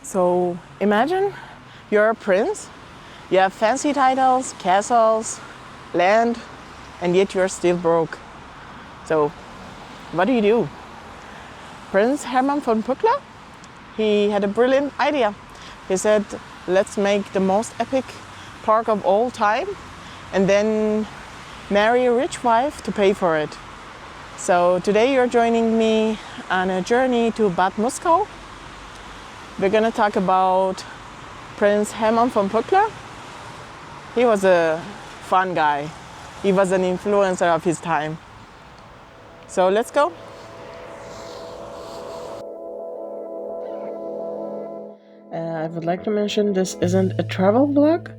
So imagine you're a prince, you have fancy titles, castles, land, and yet you're still broke. So what do? Prince Hermann von Pückler, he had a brilliant idea. He said, let's make the most epic park of all time and then marry a rich wife to pay for it. So today you're joining me on a journey to Bad Muskau. We're gonna talk about Prince Hermann von Pückler. He was a fun guy. He was an influencer of his time. So let's go. I would like to mention this isn't a travel vlog.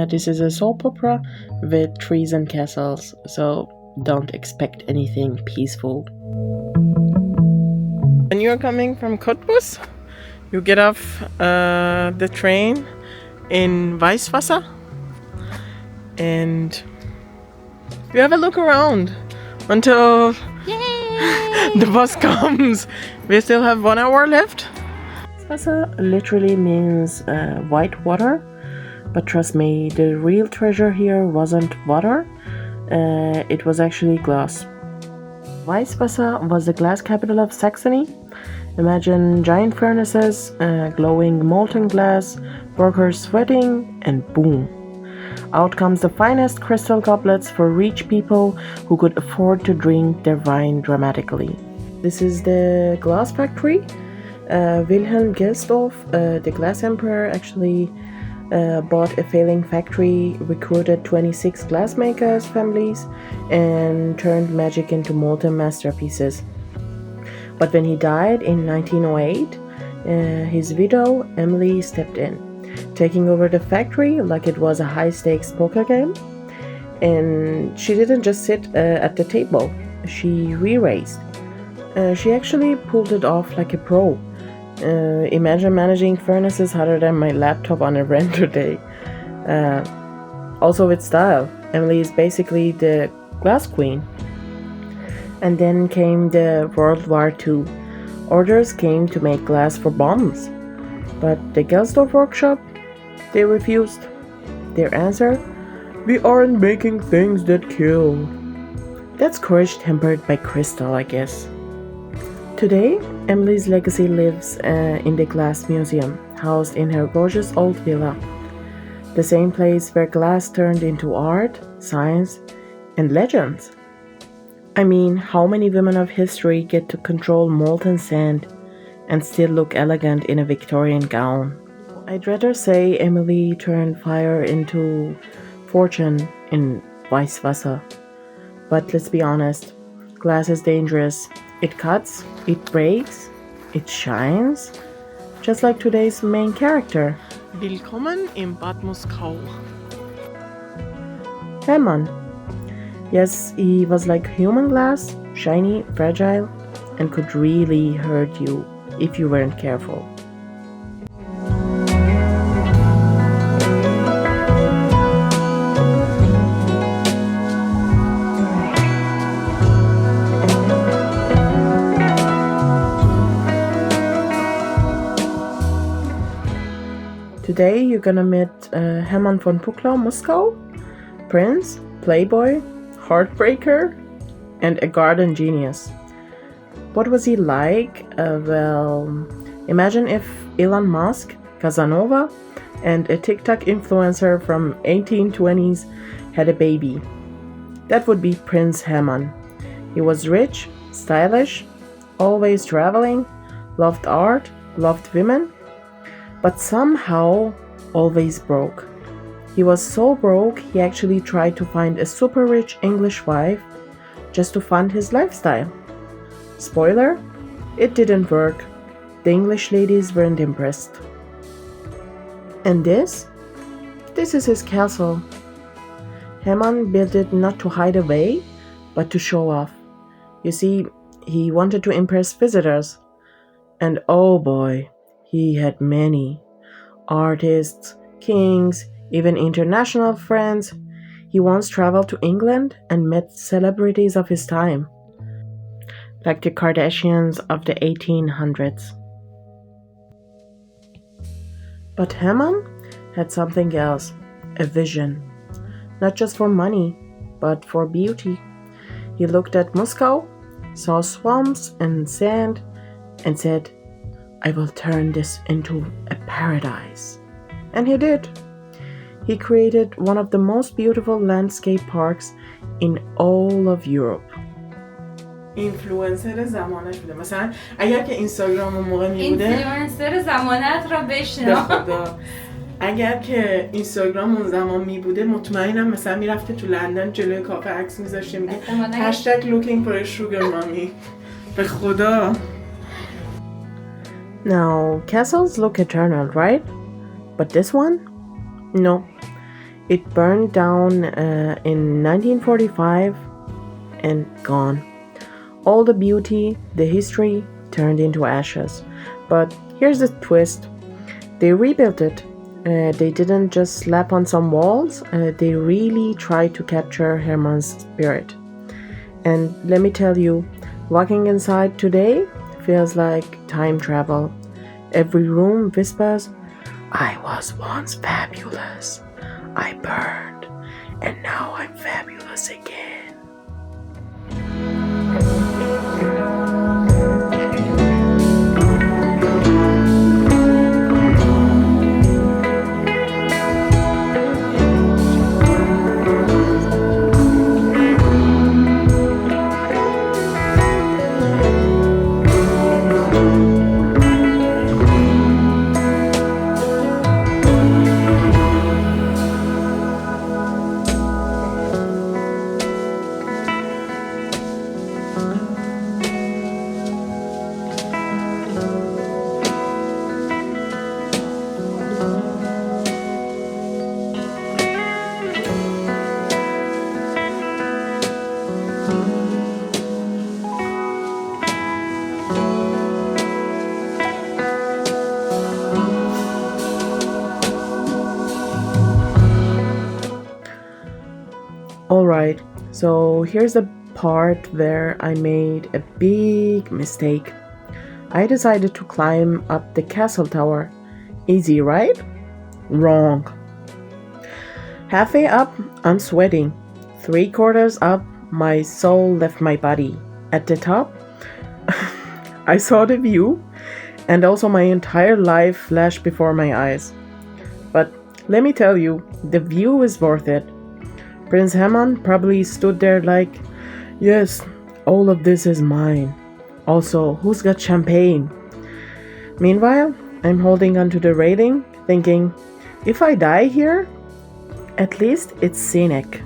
This is a soap opera with trees and castles, so don't expect anything peaceful. When you're coming from Cottbus, you get off the train in Weißwasser and you have a look around until the bus comes. We still have 1 hour left. Weißwasser literally means white water, but trust me, the real treasure here wasn't water, it was actually glass. Weißwasser was the glass capital of Saxony. Imagine giant furnaces, glowing molten glass, workers sweating, and boom. Out comes the finest crystal goblets for rich people who could afford to drink their wine dramatically. This is the glass factory. Wilhelm Gelsdorf, the glass emperor, actually bought a failing factory, recruited 26 glassmakers' families, and turned magic into molten masterpieces. But when he died in 1908, his widow, Emily, stepped in, taking over the factory like it was a high-stakes poker game. And she didn't just sit at the table, she re-raised. She actually pulled it off like a pro. Imagine managing furnaces hotter than my laptop on a render day. Also with style. Emily is basically the glass queen. And then came the World War II. Orders came to make glass for bombs. But the Gelsdorf workshop, they refused. Their answer? We aren't making things that kill. That's courage tempered by crystal, I guess. Today, Emily's legacy lives in the Glass Museum, housed in her gorgeous old villa. The same place where glass turned into art, science, and legends. I mean, how many women of history get to control molten sand and still look elegant in a Victorian gown? I'd rather say Emily turned fire into fortune in Weißwasser. But let's be honest, glass is dangerous. It cuts, it breaks, it shines, just like today's main character. Willkommen in Bad Muskau. Hermann. Yes, he was like human glass, shiny, fragile, and could really hurt you if you weren't careful. Today you're gonna meet Hermann von Pückler-Muskau, prince, playboy, heartbreaker, and a garden genius. What was he like? Well, imagine if Elon Musk, Casanova, and a TikTok influencer from 1820s had a baby. That would be Prince Hermann. He was rich, stylish, always traveling, loved art, loved women, but somehow always broke. He was so broke, he actually tried to find a super rich English wife just to fund his lifestyle. Spoiler, it didn't work. The English ladies weren't impressed. And this is his castle. Hermann built it not to hide away, but to show off. You see, he wanted to impress visitors. And oh boy, he had many. Artists, kings, even international friends. He once traveled to England and met celebrities of his time, like the Kardashians of the 1800s. But Hermann had something else, a vision. Not just for money, but for beauty. He looked at Muskau, saw swamps and sand, and said, I will turn this into a paradise. And he did. He created one of the most beautiful landscape parks in all of Europe. اینفلوئنسر زمانش بوده. مثلا اگر که اینستاگرام اون موقع میبوده اینفلوئنسر زمانت را بشنو. خدا اگر که اینستاگرام اون زمان میبوده مطمئنم مثلا میرفته تو لندن جلوی کافه عکس میذاشته میگه هشتگ looking for a sugar mommy. به خدا. Now castles look eternal, right? But this one? No. It burned down in 1945 and gone. All the beauty, the history turned into ashes. But here's the twist. They rebuilt it. They didn't just slap on some walls. They really tried to capture Hermann's spirit. And let me tell you, walking inside today feels like time travel. Every room whispers, I was once fabulous. I burned, and now I'm fabulous again. Alright, so here's the part where I made a big mistake. I decided to climb up the castle tower. Easy, right? Wrong. Halfway up, I'm sweating. 3/4 up, my soul left my body. At the top, I saw the view, and also my entire life flashed before my eyes. But let me tell you, the view is worth it. Prince Hermann probably stood there like, yes, all of this is mine. Also, who's got champagne? Meanwhile, I'm holding onto the railing, thinking, if I die here, at least it's scenic.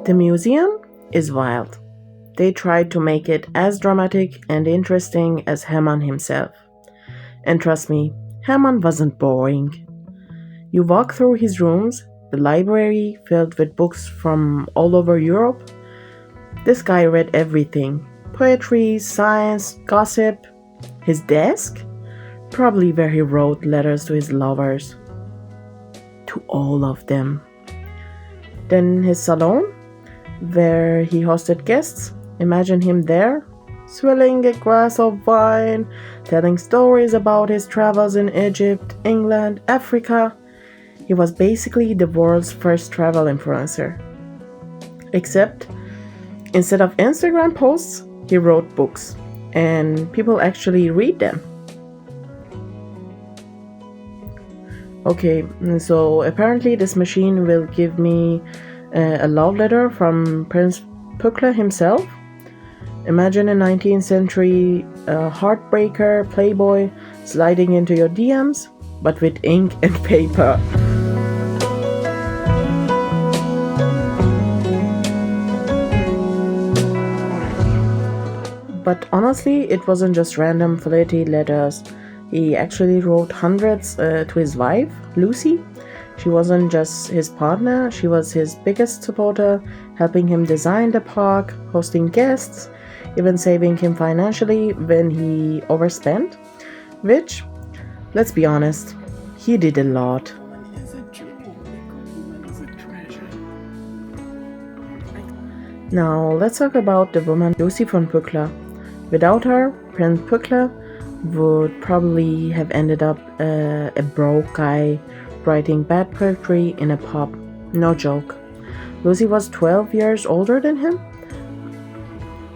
The museum is wild. They tried to make it as dramatic and interesting as Hermann himself. And trust me, Hermann wasn't boring. You walk through his rooms, the library filled with books from all over Europe. This guy read everything. Poetry, science, gossip. His desk? Probably where he wrote letters to his lovers. To all of them. Then his salon, where he hosted guests. Imagine him there, swilling a glass of wine, telling stories about his travels in Egypt, England, Africa. He was basically the world's first travel influencer. Except, instead of Instagram posts, he wrote books, and people actually read them. Okay, so apparently this machine will give me a love letter from Prince Pückler himself. Imagine a 19th century heartbreaker playboy sliding into your DMs, but with ink and paper. But honestly, it wasn't just random flirty letters. He actually wrote hundreds to his wife, Lucy. She wasn't just his partner, she was his biggest supporter, helping him design the park, hosting guests, even saving him financially when he overspent. Which, let's be honest, he did a lot. Now, let's talk about the woman Lucy von Pückler. Without her, Prince Pückler would probably have ended up a broke guy writing bad poetry in a pub. No joke. Lucy was 12 years older than him.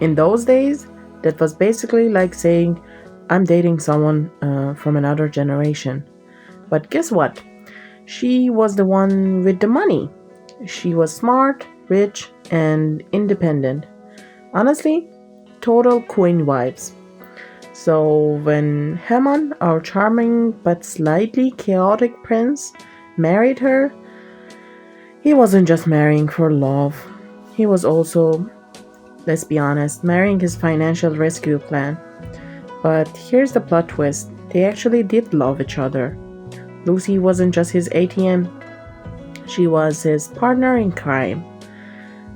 In those days, that was basically like saying, I'm dating someone from another generation. But guess what? She was the one with the money. She was smart, rich, and independent. Honestly, total queen vibes. So when Hermann, our charming but slightly chaotic prince, married her, he wasn't just marrying for love. He was also, let's be honest, marrying his financial rescue plan. But here's the plot twist. They actually did love each other. Lucy wasn't just his ATM. She was his partner in crime.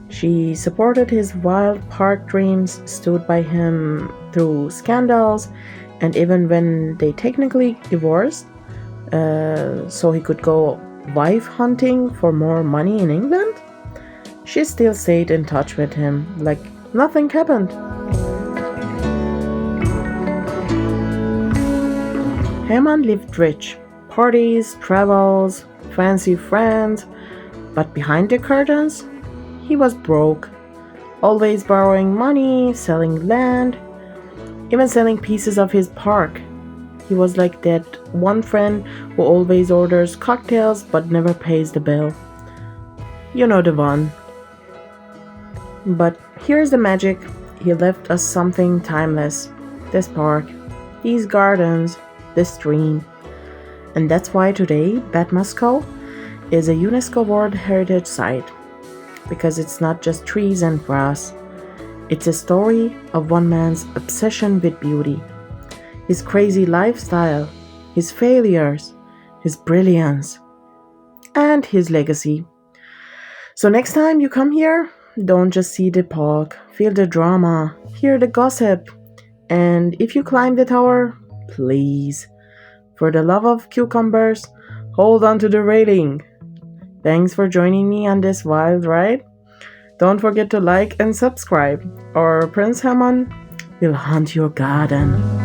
She supported his wild park dreams, stood by him through scandals, and even when they technically divorced, so he could go wife hunting for more money in England, she still stayed in touch with him like nothing happened. Hermann lived rich, parties, travels, fancy friends, but behind the curtains, he was broke, always borrowing money, selling land, even selling pieces of his park. He was like that one friend who always orders cocktails but never pays the bill. You know the one. But here's the magic. He left us something timeless. This park, these gardens, this stream. And that's why today Bad Muskau is a UNESCO World Heritage Site. Because it's not just trees and grass. It's a story of one man's obsession with beauty. His crazy lifestyle, his failures, his brilliance, and his legacy. So next time you come here, don't just see the park, feel the drama, hear the gossip, and if you climb the tower, please, for the love of cucumbers, hold on to the railing. Thanks for joining me on this wild ride. Don't forget to like and subscribe, or Prince Hermann will haunt your garden.